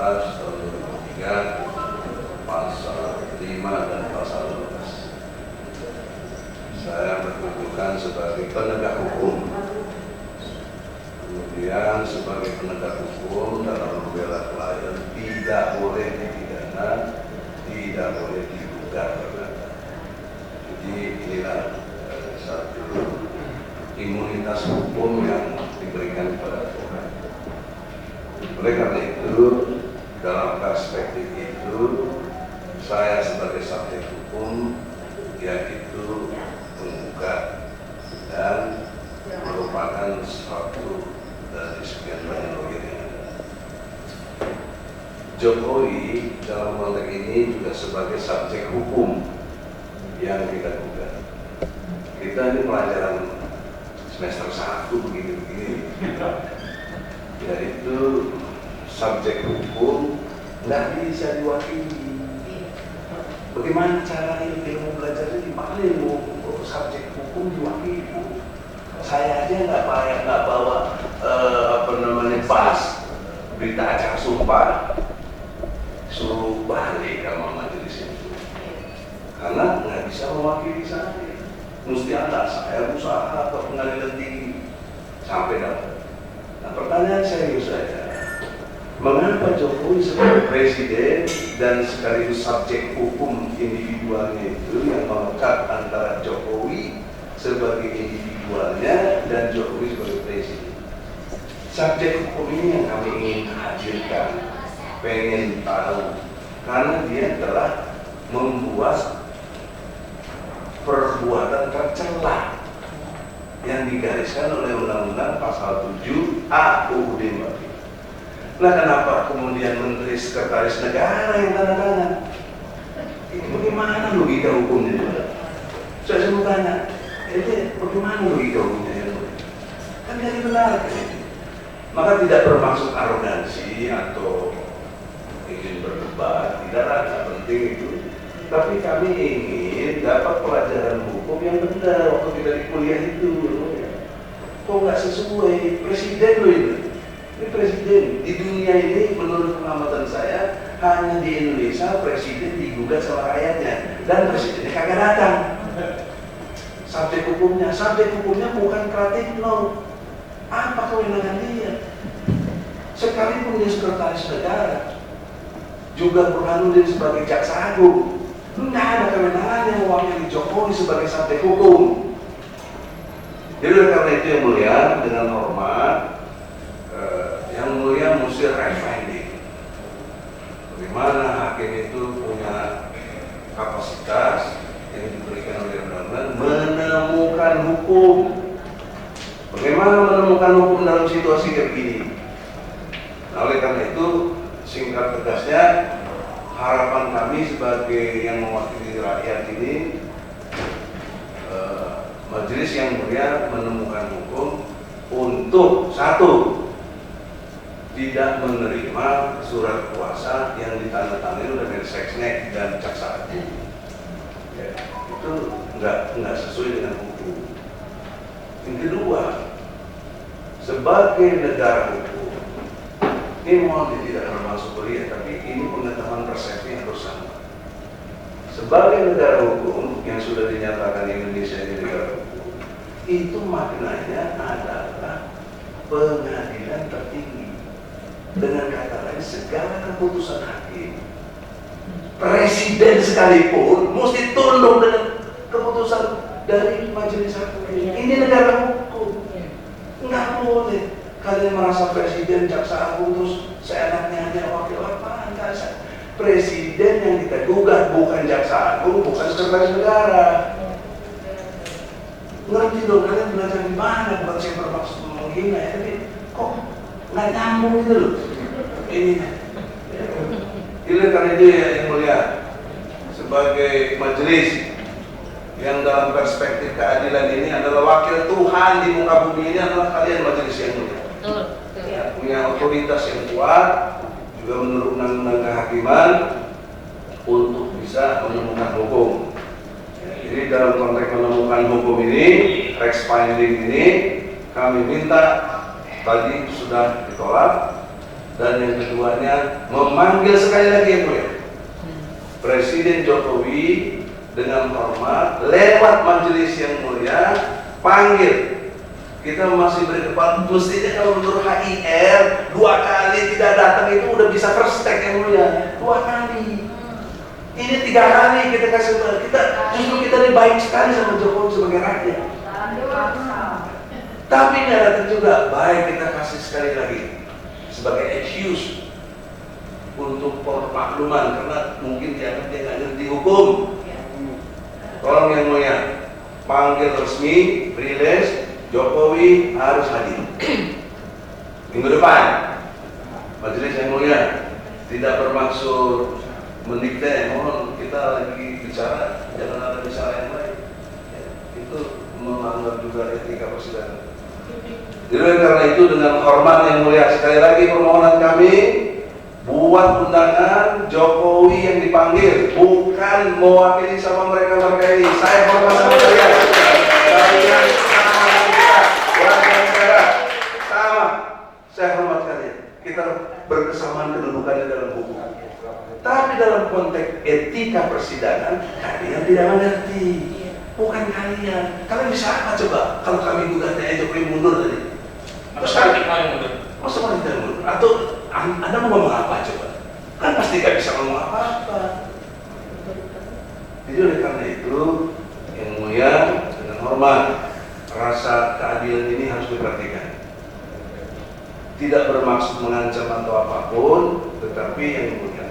11 tahun 2003 pasal 5 dan pasal 12. Saya berkedudukan sebagai penegak hukum. Kemudian sebagai penegak hukum dalam membela klien tidak boleh dipidana, tidak boleh digugat. Jadi inilah satu imunitas hukum yang diberikan kepada Tuhan. Oleh karena itu, dalam perspektif itu, saya sebagai subjek hukum yaitu menggugat dan merupakan suatu dari sekian banyak lawyer yang ada. Jokowi dalam konteks ini juga sebagai subjek hukum yang kita gugat. Kita ini pelajaran semester 1 begini-begini, yaitu subjek hukum nggak bisa diwakili. Bagaimana caranya ilmu belajarnya di mana ilmu subjek hukum diwakili? Saya aja nggak bawa pas berita acara sumpah, suruh balik sama majelis itu, karena nggak bisa mewakili saya. Mesti ada saya usaha atau pengadilan tinggi sampai dapat. Nah, pertanyaan serius saja. Mengapa Jokowi sebagai presiden dan sekaligus subjek hukum individualnya itu yang melekat antara Jokowi sebagai individualnya dan Jokowi sebagai presiden? Subjek hukum ini yang kami ingin hadirkan, pengen tahu, karena dia telah membuat perbuatan tercela yang digariskan oleh Undang-Undang Pasal 7 UUD 45. Nah, kenapa kemudian Menteri Sekretaris Negara yang tanda tangan? Ini bagaimana logika hukumnya? Saya mau tanya, ini bagaimana logika hukumnya? Kan jadi benar kan ini. Maka tidak bermaksud arogansi atau ingin berdebat, tidak ada penting itu. Tapi kami ingin dapat pelajaran hukum yang benar waktu kita di kuliah itu. Kok nggak sesuai? Presiden loh ini. Ini presiden. Di dunia ini menurut pengamatan saya hanya di Indonesia presiden digugat sama rakyatnya dan presidennya kagak datang. Subjek hukumnya bukan Pratikno. Apa kewenangan dia? Sekalipun dia sekretaris negara, juga Burhanuddin sebagai jaksa agung, nggak ada kewenangan yang mewakili Jokowi sebagai subjek hukum. Jadi karena itu yang mulia, dengan hormat, yang mulia mesti right finding. Bagaimana hakim itu punya kapasitas yang diberikan oleh undang-undang menemukan hukum. Bagaimana menemukan hukum dalam situasi kayak begini? Nah, oleh karena itu, singkat tegasnya, harapan kami sebagai yang mewakili rakyat ini, majelis yang mulia menemukan hukum untuk satu, tidak menerima surat kuasa yang ditandatangani oleh Mensesnek dan Jaksa Agung. Ya, itu nggak sesuai dengan hukum. Yang kedua, sebagai negara hukum, ini mohon tidak bermaksud belia, tapi ini pengetahuan persepsi yang harus sama. Sebagai negara hukum yang sudah dinyatakan Indonesia ini negara hukum, itu maknanya adalah pengadilan tertinggi. Dengan kata lain, segala keputusan hakim, presiden sekalipun mesti tunduk dengan keputusan dari majelis hakim. Ini negara hukum. Nggak boleh kalian merasa presiden, jaksa agung terus seenaknya aja wakil apa? Enggak. Presiden yang kita gugat bukan jaksa agung, bukan sekretaris negara. Ngerti dong, kalian belajar di mana? Bukan saya bermaksud menghina ya, tapi kok nggak nyambung gitu loh. Ini. Jadi karena itu ya yang mulia, sebagai majelis yang dalam perspektif keadilan ini adalah wakil Tuhan di muka bumi ini adalah kalian majelis yang mulia. Ya, punya otoritas yang kuat juga menurut undang-undang kehakiman untuk bisa menemukan hukum. Ya, jadi dalam konteks menemukan hukum ini, Rex finding ini kami minta tadi sudah ditolak Dan yang keduanya, memanggil sekali lagi yang mulia Presiden Jokowi dengan hormat lewat majelis yang mulia, panggil. Kita masih berdebat, mestinya kalau menurut HIR 2 kali tidak datang itu udah bisa first take yang mulia. 2 kali. Ini 3 kali kita kasih tahu. Justru kita ini baik sekali sama Jokowi sebagai rakyat. Tapi nggak datang juga. Baik, kita kasih sekali lagi sebagai excuse untuk makluman, karena mungkin dia nggak ngerti hukum. Tolong yang mulia, panggil resmi, rilis, Jokowi harus hadir minggu depan. Majelis yang mulia tidak bermaksud mendikte, mohon kita lagi bicara, jangan ada bicara yang lain. Itu melanggar juga etika persidangan. Jadi karena itu dengan hormat yang mulia, sekali lagi permohonan kami, buat undangan Jokowi yang dipanggil, bukan mewakili sama mereka ini. Saya hormat sama kalian. Kalian sama kita, warga negara sama. Saya hormat kalian. Kita berkesamaan kedudukannya dalam hukum. Tapi dalam konteks etika persidangan, kalian tidak mengerti. Bukan kalian. Kalian bisa apa coba? Kalau kami gugatnya Jokowi mundur tadi. Terus kalian mundur. Masa wanita mundur? Atau Anda mau ngomong apa coba? Kan pasti gak bisa ngomong apa-apa. Jadi oleh karena itu, yang mulia dengan hormat, rasa keadilan ini harus diperhatikan. Tidak bermaksud mengancam atau apapun, tetapi yang mulia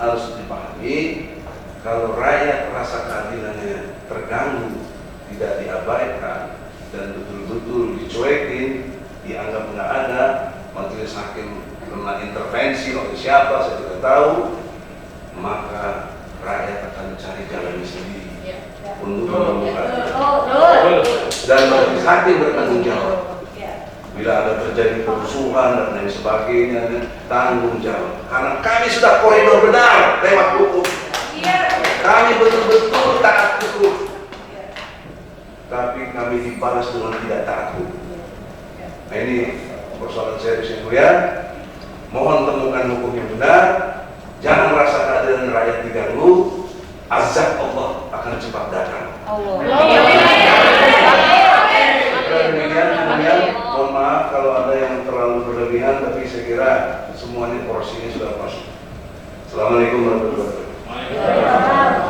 harus dipahami, kalau rakyat rasa keadilannya terganggu, tidak diabaikan, dan betul-betul dicuekin, dianggap nggak ada, majelis hakim kena intervensi oleh siapa saya tidak tahu, maka rakyat akan mencari jalan sendiri untuk menemukan. Dan majelis hakim bertanggung jawab. Bila ada terjadi kerusuhan dan lain sebagainya, tanggung jawab. Karena kami sudah koridor benar lewat hukum. Kami betul-betul taat hukum. Tapi kami dibalas dengan tidak taat hukum. Nah ini persoalan serius yang mulia. Mohon temukan hukum yang benar. Jangan rasa keadilan rakyat diganggu. Azab Allah akan cepat datang. Demikian, mohon maaf kalau ada yang terlalu berlebihan, tapi saya kira semuanya porsinya sudah masuk. Assalamualaikum warahmatullahi wabarakatuh.